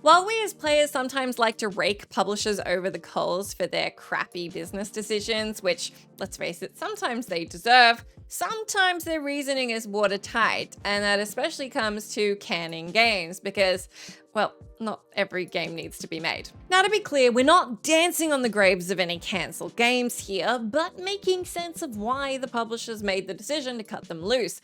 While we as players sometimes like to rake publishers over the coals for their crappy business decisions, which, let's face it, sometimes they deserve, sometimes their reasoning is watertight, and that especially comes to canning games because, well, not every game needs to be made. Now, to be clear, we're not dancing on the graves of any cancelled games here, but making sense of why the publishers made the decision to cut them loose,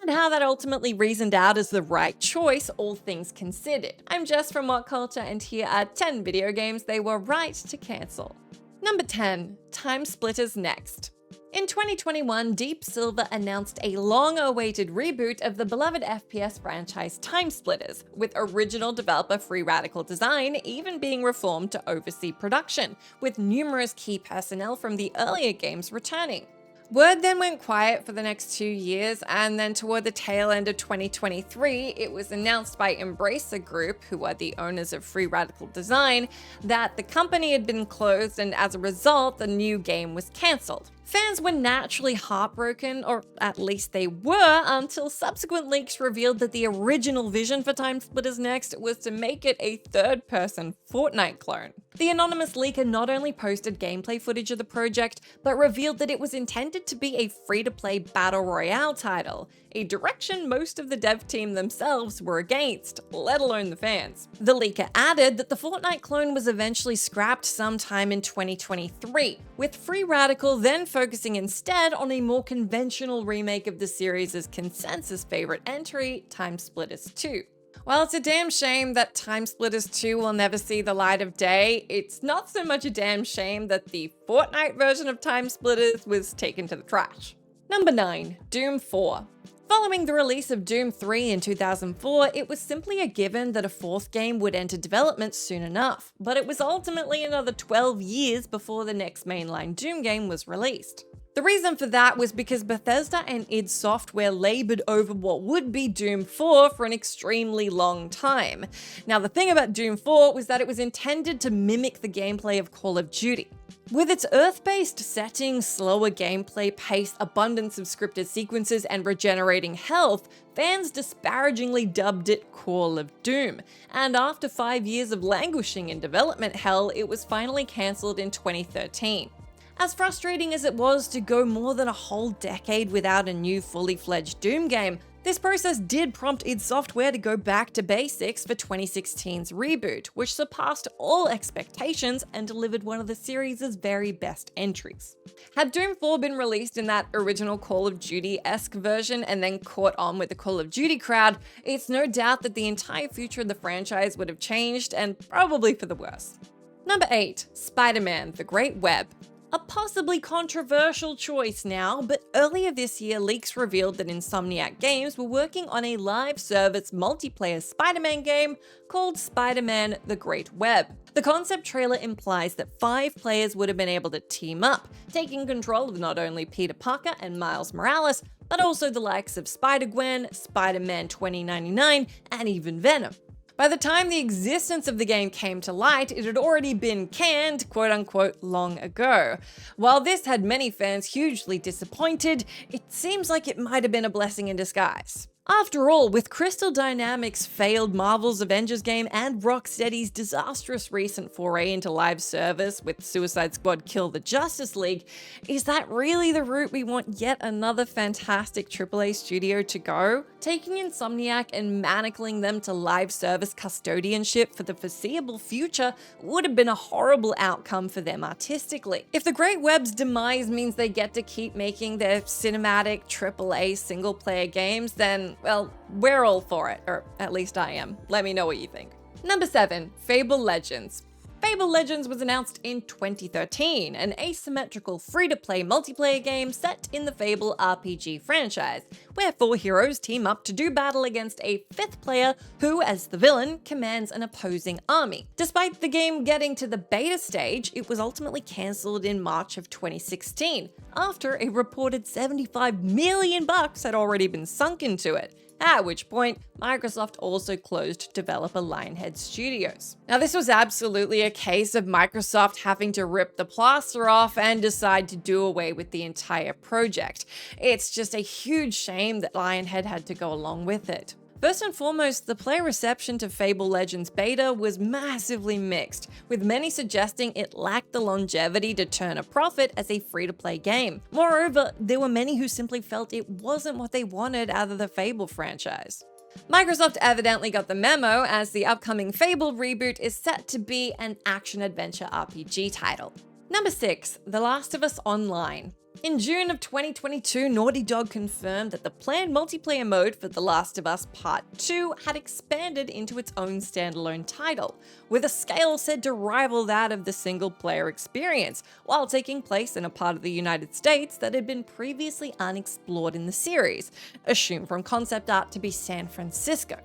and how that ultimately reasoned out as the right choice, all things considered. I'm Jess from WhatCulture, and here are 10 video games they were right to cancel. Number 10, Timesplitters next. In 2021, Deep Silver announced a long-awaited reboot of the beloved FPS franchise Timesplitters, with original developer Free Radical Design even being reformed to oversee production, with numerous key personnel from the earlier games returning. Word then went quiet for the next 2 years, and then toward the tail end of 2023, it was announced by Embracer Group, who are the owners of Free Radical Design, that the company had been closed, and as a result, the new game was cancelled. Fans were naturally heartbroken, or at least they were, until subsequent leaks revealed that the original vision for Timesplitters Next was to make it a third-person Fortnite clone. The anonymous leaker not only posted gameplay footage of the project, but revealed that it was intended to be a free-to-play battle royale title, a direction most of the dev team themselves were against, let alone the fans. The leaker added that the Fortnite clone was eventually scrapped sometime in 2023, with Free Radical then focusing instead on a more conventional remake of the series' consensus favorite entry, Timesplitters 2. While it's a damn shame that Timesplitters 2 will never see the light of day, it's not so much a damn shame that the Fortnite version of Timesplitters was taken to the trash. Number 9, Doom 4. Following the release of Doom 3 in 2004, it was simply a given that a fourth game would enter development soon enough, but it was ultimately another 12 years before the next mainline Doom game was released. The reason for that was because Bethesda and id Software labored over what would be Doom 4 for an extremely long time. Now, the thing about Doom 4 was that it was intended to mimic the gameplay of Call of Duty. With its Earth-based setting, slower gameplay pace, abundance of scripted sequences, and regenerating health, fans disparagingly dubbed it Call of Doom. And after 5 years of languishing in development hell, it was finally cancelled in 2013. As frustrating as it was to go more than a whole decade without a new fully fledged Doom game, this process did prompt id Software to go back to basics for 2016's reboot, which surpassed all expectations and delivered one of the series' very best entries. Had Doom 4 been released in that original Call of Duty-esque version and then caught on with the Call of Duty crowd, it's no doubt that the entire future of the franchise would have changed, and probably for the worse. Number 8, SpiderMan The Great Web. A possibly controversial choice now, but earlier this year leaks revealed that Insomniac Games were working on a live service multiplayer Spider-Man game called SpiderMan The Great Web. The concept trailer implies that 5 players would have been able to team up, taking control of not only Peter Parker and Miles Morales, but also the likes of Spider-Gwen, Spider-Man 2099, and even Venom. By the time the existence of the game came to light, it had already been canned, quote-unquote, long ago. While this had many fans hugely disappointed, it seems like it might have been a blessing in disguise. After all, with Crystal Dynamics' failed Marvel's Avengers game and Rocksteady's disastrous recent foray into live service with Suicide Squad Kill the Justice League, is that really the route we want yet another fantastic AAA studio to go? Taking Insomniac and manacling them to live service custodianship for the foreseeable future would have been a horrible outcome for them artistically. If the Great Web's demise means they get to keep making their cinematic AAA single-player games, then well, we're all for it, or at least I am. Let me know what you think. Number 7, Fable Legends. Fable Legends was announced in 2013, an asymmetrical free-to-play multiplayer game set in the Fable RPG franchise, where 4 heroes team up to do battle against a 5th player who, as the villain, commands an opposing army. Despite the game getting to the beta stage, it was ultimately cancelled in March of 2016, after a reported $75 million had already been sunk into it. At which point, Microsoft also closed developer Lionhead Studios. Now, this was absolutely a case of Microsoft having to rip the plaster off and decide to do away with the entire project. It's just a huge shame that Lionhead had to go along with it. First and foremost, the player reception to Fable Legends beta was massively mixed, with many suggesting it lacked the longevity to turn a profit as a free-to-play game. Moreover, there were many who simply felt it wasn't what they wanted out of the Fable franchise. Microsoft evidently got the memo, as the upcoming Fable reboot is set to be an action-adventure RPG title. Number 6, The Last of Us Online. In June of 2022, Naughty Dog confirmed that the planned multiplayer mode for The Last of Us Part 2 had expanded into its own standalone title, with a scale said to rival that of the single-player experience, while taking place in a part of the United States that had been previously unexplored in the series, assumed from concept art to be San Francisco.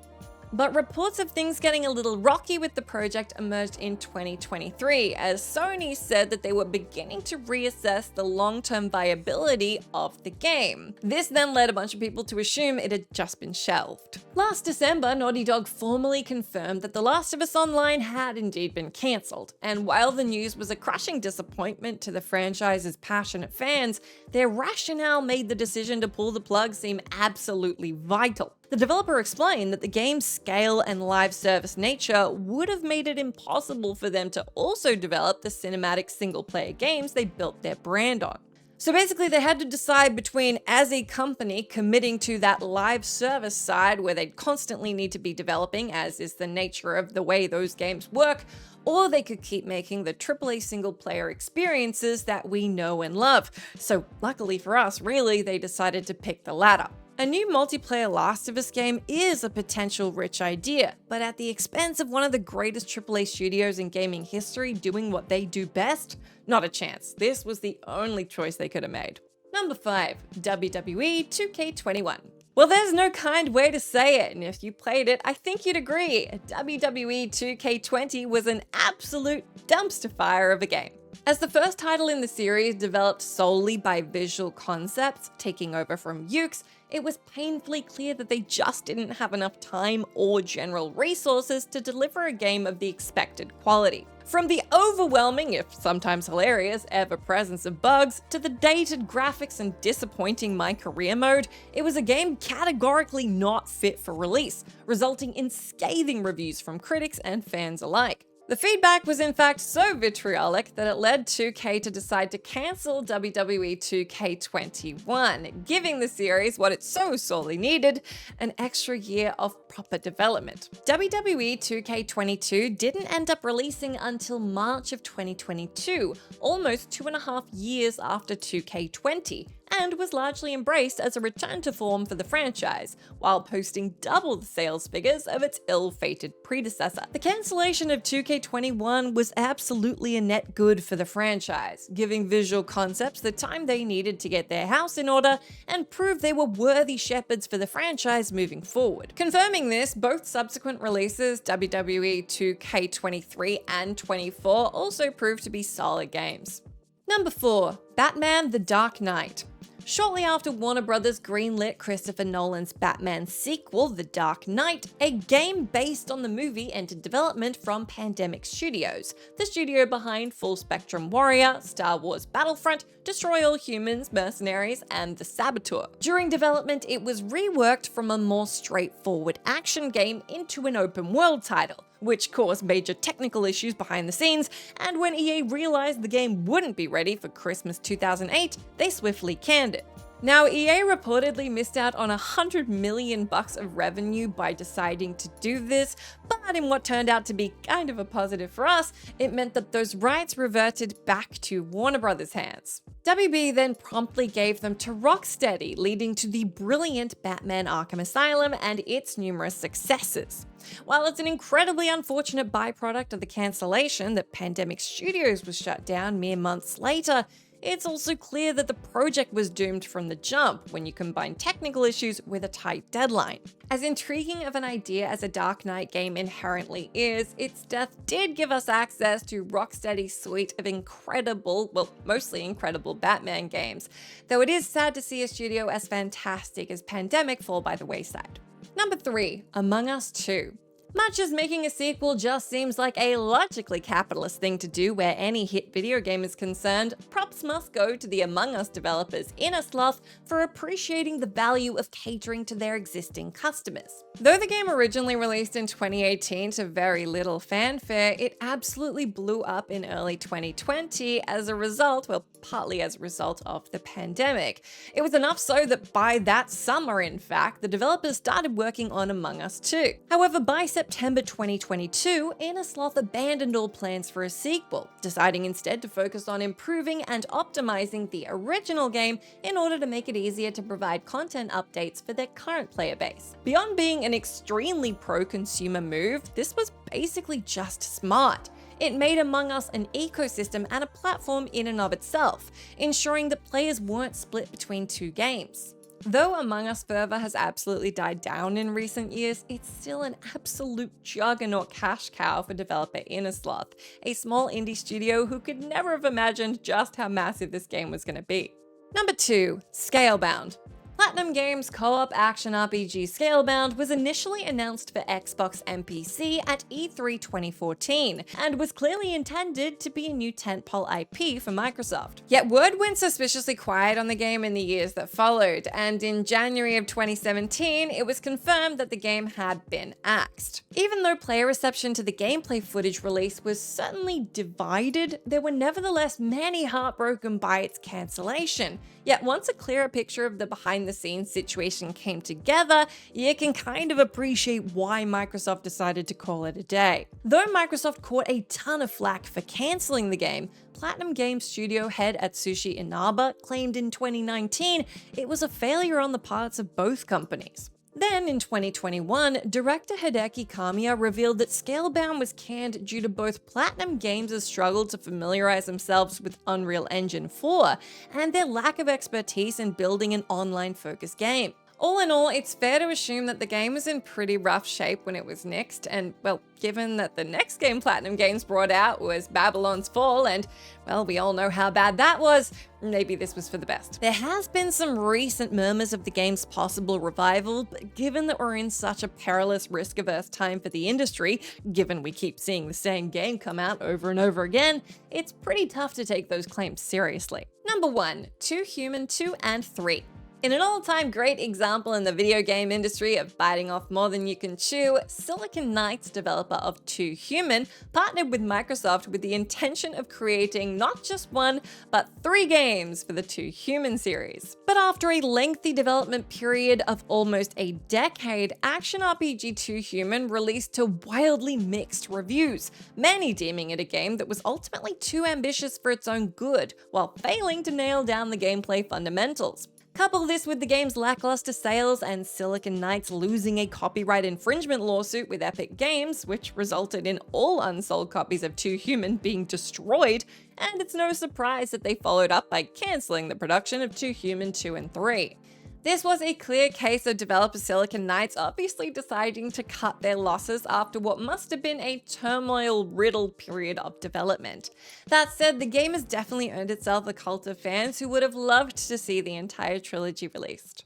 But reports of things getting a little rocky with the project emerged in 2023, as Sony said that they were beginning to reassess the long-term viability of the game. This then led a bunch of people to assume it had just been shelved. Last December, Naughty Dog formally confirmed that The Last of Us Online had indeed been cancelled, and while the news was a crushing disappointment to the franchise's passionate fans, their rationale made the decision to pull the plug seem absolutely vital. The developer explained that the game's scale and live service nature would have made it impossible for them to also develop the cinematic single-player games they built their brand on. So basically, they had to decide between, as a company, committing to that live service side where they'd constantly need to be developing, as is the nature of the way those games work, or they could keep making the AAA single-player experiences that we know and love. So luckily for us, really, they decided to pick the latter. A new multiplayer Last of Us game is a potential rich idea, but at the expense of one of the greatest AAA studios in gaming history doing what they do best? Not a chance. This was the only choice they could have made. Number 5, WWE 2K21. Well, there's no kind way to say it, and if you played it, I think you'd agree. WWE 2K20 was an absolute dumpster fire of a game. As the first title in the series developed solely by Visual Concepts, taking over from Yuke's, it was painfully clear that they just didn't have enough time or general resources to deliver a game of the expected quality. From the overwhelming, if sometimes hilarious, ever-presence of bugs, to the dated graphics and disappointing My Career mode, it was a game categorically not fit for release, resulting in scathing reviews from critics and fans alike. The feedback was in fact so vitriolic that it led 2K to decide to cancel WWE 2K21, giving the series what it so sorely needed, an extra year of proper development. WWE 2K22 didn't end up releasing until March of 2022, almost 2.5 years after 2K20, and was largely embraced as a return to form for the franchise, while posting double the sales figures of its ill-fated predecessor. The cancellation of 2K21 was absolutely a net good for the franchise, giving Visual Concepts the time they needed to get their house in order and prove they were worthy shepherds for the franchise moving forward. Confirming this, both subsequent releases, WWE 2K23 and 24, also proved to be solid games. Number 4, Batman The Dark Knight. Shortly after Warner Bros. Greenlit Christopher Nolan's Batman sequel, The Dark Knight, a game based on the movie entered development from Pandemic Studios, the studio behind Full Spectrum Warrior, Star Wars Battlefront, Destroy All Humans, Mercenaries, and The Saboteur. During development, it was reworked from a more straightforward action game into an open world title, which caused major technical issues behind the scenes, and when EA realized the game wouldn't be ready for Christmas 2008, they swiftly canned it. Now, EA reportedly missed out on $100 million of revenue by deciding to do this, but in what turned out to be kind of a positive for us, it meant that those rights reverted back to Warner Bros. Hands. WB then promptly gave them to Rocksteady, leading to the brilliant Batman Arkham Asylum and its numerous successors. While it's an incredibly unfortunate byproduct of the cancellation that Pandemic Studios was shut down mere months later, it's also clear that the project was doomed from the jump when you combine technical issues with a tight deadline. As intriguing of an idea as a Dark Knight game inherently is, its death did give us access to Rocksteady's suite of incredible, well, mostly incredible Batman games, though it is sad to see a studio as fantastic as Pandemic fall by the wayside. Number 3, Among Us 2. Much as making a sequel just seems like a logically capitalist thing to do where any hit video game is concerned, props must go to the Among Us developers Innersloth for appreciating the value of catering to their existing customers. Though the game originally released in 2018 to very little fanfare, it absolutely blew up in early 2020 as a result, well, partly as a result of the pandemic. It was enough so that by that summer, in fact, the developers started working on Among Us 2. However, by September 2022, Innersloth abandoned all plans for a sequel, deciding instead to focus on improving and optimizing the original game in order to make it easier to provide content updates for their current player base. Beyond being an extremely pro-consumer move, this was basically just smart. It made Among Us an ecosystem and a platform in and of itself, ensuring that players weren't split between two games. Though Among Us fervor has absolutely died down in recent years, it's still an absolute juggernaut cash cow for developer Innersloth, a small indie studio who could never have imagined just how massive this game was going to be. Number 2, Scalebound. Platinum Games' co-op action RPG Scalebound was initially announced for Xbox and PC at E3 2014, and was clearly intended to be a new tentpole IP for Microsoft. Yet word went suspiciously quiet on the game in the years that followed, and in January of 2017, it was confirmed that the game had been axed. Even though player reception to the gameplay footage release was certainly divided, there were nevertheless many heartbroken by its cancellation. Yet once a clearer picture of the behind-the-scenes situation came together, you can kind of appreciate why Microsoft decided to call it a day. Though Microsoft caught a ton of flack for cancelling the game, Platinum Games studio head Atsushi Inaba claimed in 2019 it was a failure on the parts of both companies. Then, in 2021, director Hideki Kamiya revealed that Scalebound was canned due to both Platinum Games' struggle to familiarize themselves with Unreal Engine 4 and their lack of expertise in building an online-focused game. All in all, it's fair to assume that the game was in pretty rough shape when it was nixed, and, well, given that the next game Platinum Games brought out was Babylon's Fall, and, well, we all know how bad that was, maybe this was for the best. There has been some recent murmurs of the game's possible revival, but given that we're in such a perilous, risk-averse time for the industry, given we keep seeing the same game come out over and over again, it's pretty tough to take those claims seriously. Number 1, Too Human 2 and 3. In an all-time great example in the video game industry of biting off more than you can chew, Silicon Knights, developer of Too Human, partnered with Microsoft with the intention of creating not just one, but 3 games for the Too Human series. But after a lengthy development period of almost a decade, action RPG Too Human released to wildly mixed reviews, many deeming it a game that was ultimately too ambitious for its own good, while failing to nail down the gameplay fundamentals. Couple this with the game's lackluster sales and Silicon Knights losing a copyright infringement lawsuit with Epic Games, which resulted in all unsold copies of Too Human being destroyed, and it's no surprise that they followed up by cancelling the production of Too Human 2 and 3. This was a clear case of developer Silicon Knights obviously deciding to cut their losses after what must have been a turmoil-riddled period of development. That said, the game has definitely earned itself a cult of fans who would have loved to see the entire trilogy released.